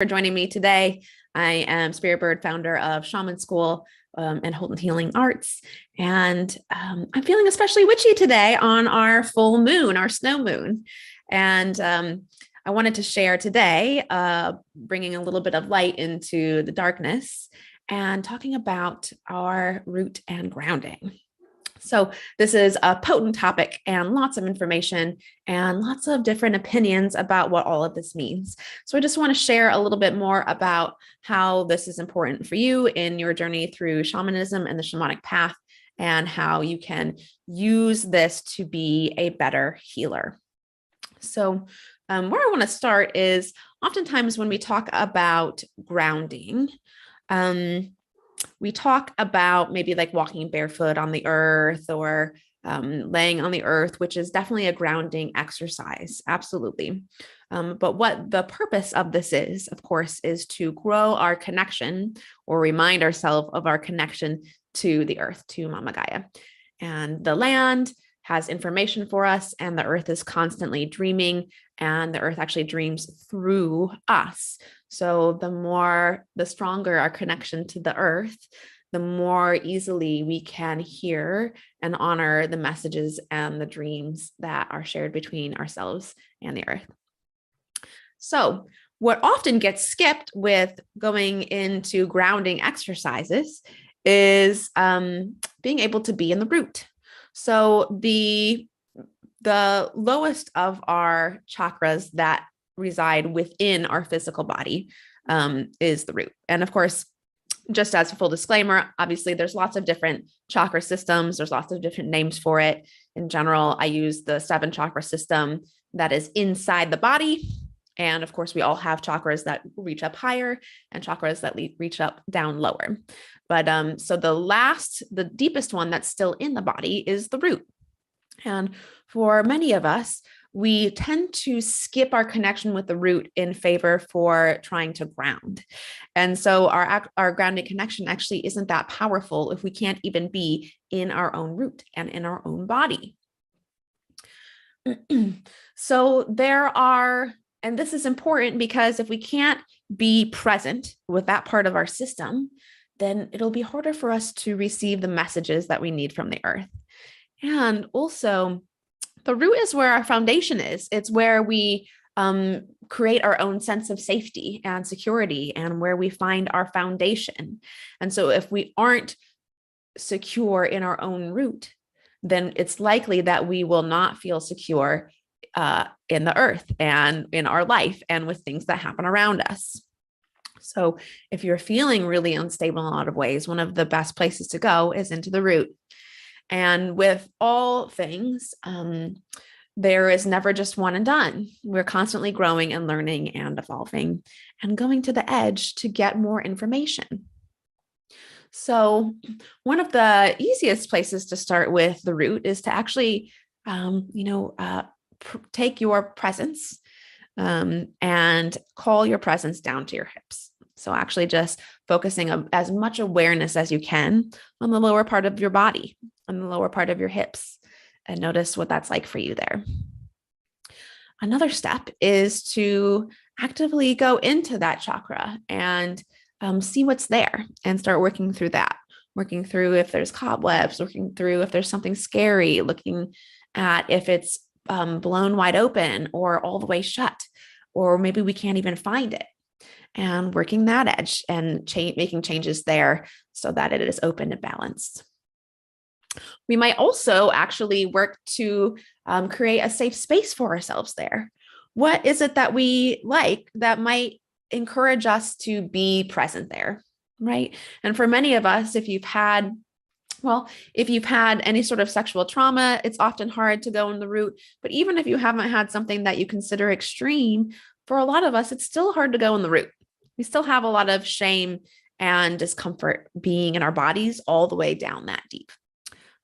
For joining me today. I am Spirit Bird, founder of Shaman School and Holton Healing Arts. And I'm feeling especially witchy today on our full moon, our snow moon. And I wanted to share today, bringing a little bit of light into the darkness and talking about our root and grounding. So this is a potent topic and lots of information and lots of different opinions about what all of this means. So I just want to share a little bit more about how this is important for you in your journey through shamanism and the shamanic path, and how you can use this to be a better healer. So where I want to start is oftentimes when we talk about grounding, we talk about maybe like walking barefoot on the earth or laying on the earth, which is definitely a grounding exercise. Absolutely. But what the purpose of this is, of course, is to grow our connection or remind ourselves of our connection to the earth, to Mama Gaia. And the land has information for us, and the earth is constantly dreaming, and the earth actually dreams through us. So the stronger our connection to the earth, the more easily we can hear and honor the messages and the dreams that are shared between ourselves and the earth. So what often gets skipped with going into grounding exercises is being able to be in the root. So the lowest of our chakras that reside within our physical body is the root. And of course, just as a full disclaimer, obviously there's lots of different chakra systems. There's lots of different names for it. In general, I use the 7 chakra system that is inside the body. And of course, we all have chakras that reach up higher and chakras that reach up down lower. But so the deepest one that's still in the body is the root. And for many of us, we tend to skip our connection with the root in favor for trying to ground. And so our grounding connection actually isn't that powerful if we can't even be in our own root and in our own body. So and this is important because if we can't be present with that part of our system, then it'll be harder for us to receive the messages that we need from the earth. And also, the root is where our foundation is. It's where we create our own sense of safety and security, and where we find our foundation. And so if we aren't secure in our own root, then it's likely that we will not feel secure in the earth and in our life and with things that happen around us. So if you're feeling really unstable in a lot of ways, one of the best places to go is into the root. And with all things, there is never just one and done. We're constantly growing and learning and evolving and going to the edge to get more information. So one of the easiest places to start with the root is to actually, take your presence and call your presence down to your hips. So actually just focusing as much awareness as you can on the lower part of your body, on the lower part of your hips, and notice what that's like for you there. Another step is to actively go into that chakra and see what's there and start working through that, working through if there's cobwebs, working through if there's something scary, looking at if it's blown wide open or all the way shut, or maybe we can't even find it, and working that edge and making changes there so that it is open and balanced. We might also actually work to create a safe space for ourselves there. What is it that we like that might encourage us to be present there, right? And for many of us, if you've had any sort of sexual trauma, it's often hard to go in the root. But even if you haven't had something that you consider extreme, for a lot of us, it's still hard to go in the root. We still have a lot of shame and discomfort being in our bodies all the way down that deep.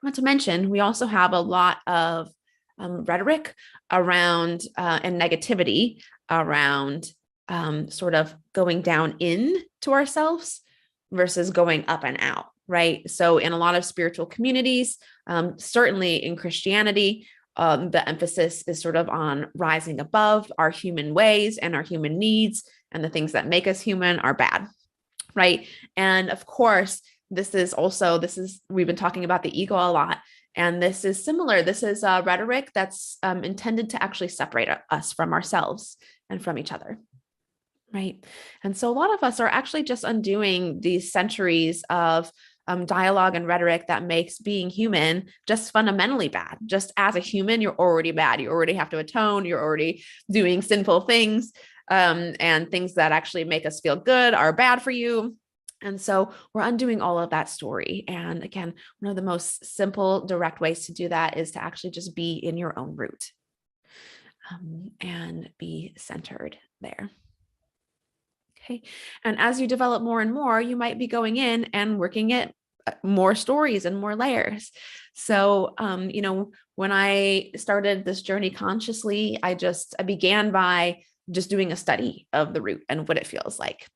Not to mention, we also have a lot of rhetoric around and negativity around sort of going down in to ourselves versus going up and out. Right. So in a lot of spiritual communities, certainly in Christianity, the emphasis is sort of on rising above our human ways and our human needs and the things that make us human are bad, right? And of course, we've been talking about the ego a lot. And this is similar. This is rhetoric that's intended to actually separate us from ourselves and from each other. Right. And so a lot of us are actually just undoing these centuries of dialogue and rhetoric that makes being human just fundamentally bad. Just as a human, you're already bad. You already have to atone. You're already doing sinful things, and things that actually make us feel good are bad for you. And so we're undoing all of that story. And again, one of the most simple, direct ways to do that is to actually just be in your own root, and be centered there. Okay. And as you develop more and more, you might be going in and working at more stories and more layers. So, when I started this journey consciously, I began by just doing a study of the root and what it feels like.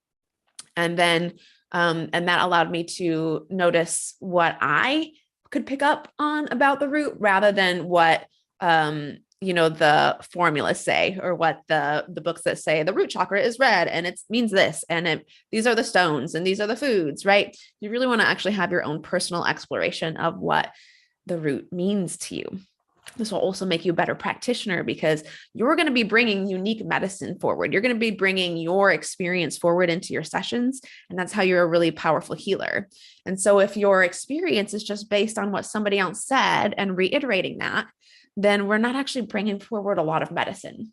And then, and that allowed me to notice what I could pick up on about the root rather than what, the formulas say, or what the books that say the root chakra is red and it means this, and these are the stones and these are the foods, right? You really want to actually have your own personal exploration of what the root means to you. This will also make you a better practitioner because you're going to be bringing unique medicine forward. You're going to be bringing your experience forward into your sessions. And that's how you're a really powerful healer. And so if your experience is just based on what somebody else said and reiterating that, then we're not actually bringing forward a lot of medicine.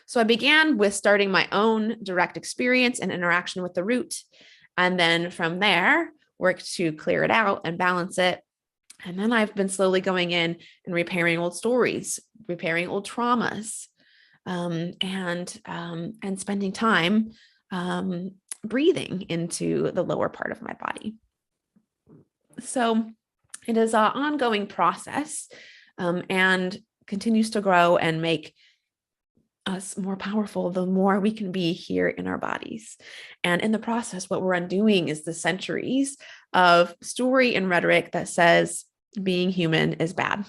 So I began with starting my own direct experience and interaction with the root. And then from there, worked to clear it out and balance it. And then I've been slowly going in and repairing old stories, repairing old traumas, and spending time breathing into the lower part of my body. So it is an ongoing process, and continues to grow and make us more powerful the more we can be here in our bodies. And in the process, what we're undoing is the centuries of story and rhetoric that says being human is bad,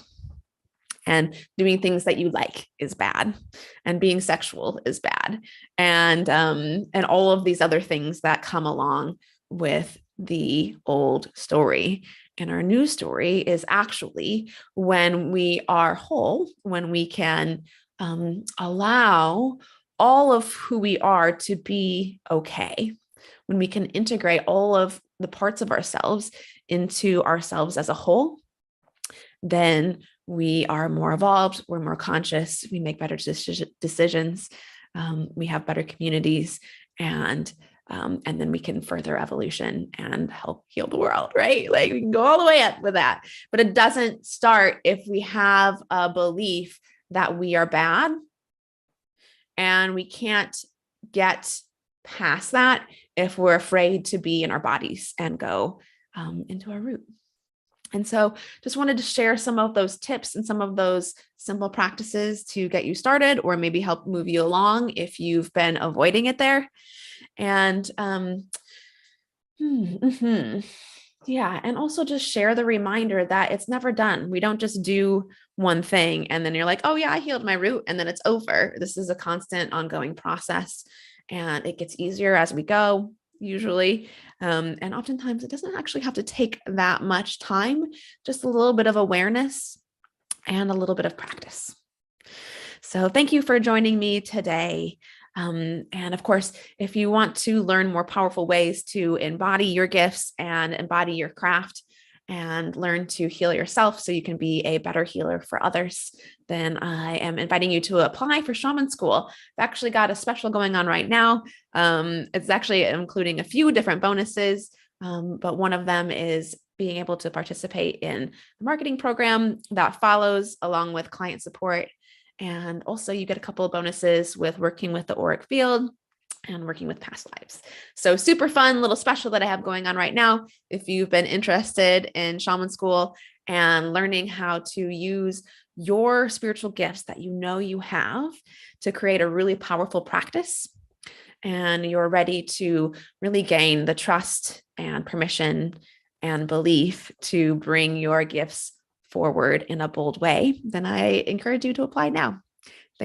and doing things that you like is bad, and being sexual is bad, and all of these other things that come along with the old story. And our new story is actually when we are whole, when we can allow all of who we are to be okay, when we can integrate all of the parts of ourselves into ourselves as a whole, then we are more evolved, we're more conscious, we make better decisions, we have better communities, and then we can further evolution and help heal the world, right? Like we can go all the way up with that. But it doesn't start if we have a belief that we are bad, and we can't get past that if we're afraid to be in our bodies and go into our root. And so just wanted to share some of those tips and some of those simple practices to get you started, or maybe help move you along if you've been avoiding it there. And yeah, and also just share the reminder that it's never done. We don't just do one thing and then you're like, oh yeah, I healed my root, and then it's over. This is a constant ongoing process, and it gets easier as we go, usually. And oftentimes it doesn't actually have to take that much time, just a little bit of awareness and a little bit of practice. So thank you for joining me today. And of course, if you want to learn more powerful ways to embody your gifts and embody your craft and learn to heal yourself so you can be a better healer for others, then I am inviting you to apply for Shaman School. I've actually got a special going on right now. It's actually including a few different bonuses, but one of them is being able to participate in the marketing program that follows along with client support. And also you get a couple of bonuses with working with the auric field and working with past lives. So super fun little special that I have going on right now. If you've been interested in Shaman School and learning how to use your spiritual gifts that you know you have to create a really powerful practice, and you're ready to really gain the trust and permission and belief to bring your gifts forward in a bold way, then I encourage you to apply now.